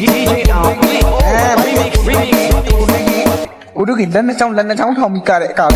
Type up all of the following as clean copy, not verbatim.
DJ Alfie O Remix ဦးတို့ကလက်နှစ်ချောင်းထောင်ပြီးကတဲ့အကာ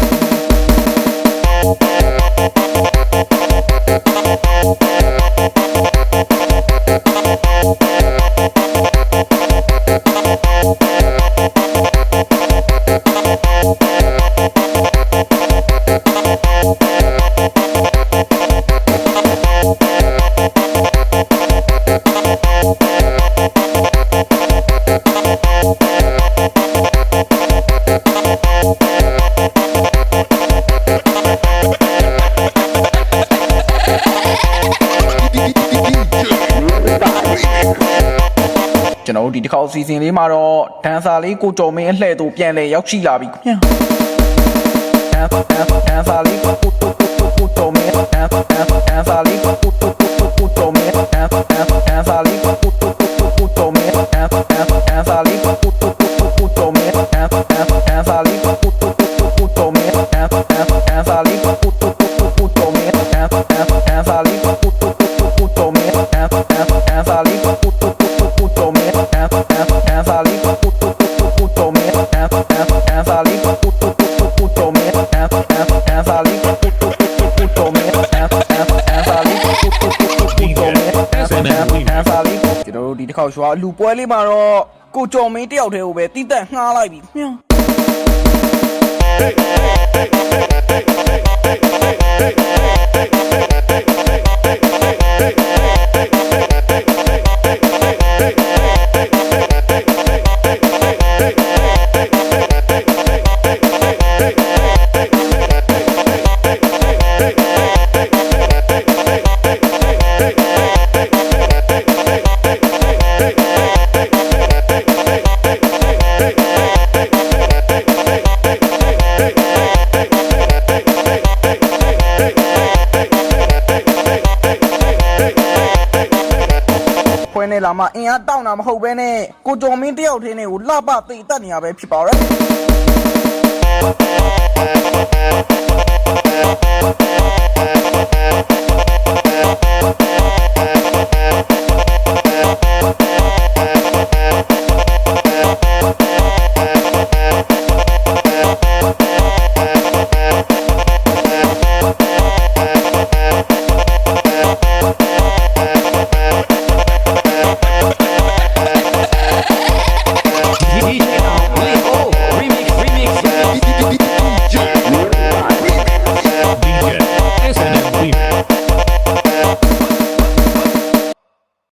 ကျွန်တော်တို့ဒီတစ်ခါစီစဉ်လေးမှာတော့ဒန်ဆာလေးကိုကျော်မင်းအလှဲ့သူပြန်လဲရောက်ရှိလာပြီခင်ဗျာဒန်ဆာလေးကိုကျော်မင်းဒန်ဆာလေးကိုကျော်မင်းဒန်ဆာလေးကိုကျော်မင်းဒန်ဆာလေးကိုကျော်မင်းဒန်ဆာလေးကိုကျော်မင်းဒန်ဆာလေးကိုကျော်မင်းဒန်ဆာလေးကိုကျော်မင်းဒန်ဆာလေးကိုဒီတစ်ခါရွာလူပွဲလေးမှာတော့ကိုကျော်မင်းတယောက်တည်းကိုပဲတီးတက်ငှားလိုက်ပြီမြန်းဖွဲနေလာမှအင်အားတောင်းတာမဟုတ်ပဲနဲ့ကိုကျော်မင်းတယောက်တည်းနဲ့ကိုလှပသိတတ်နေရပဲဖြစ်ပါရဲ့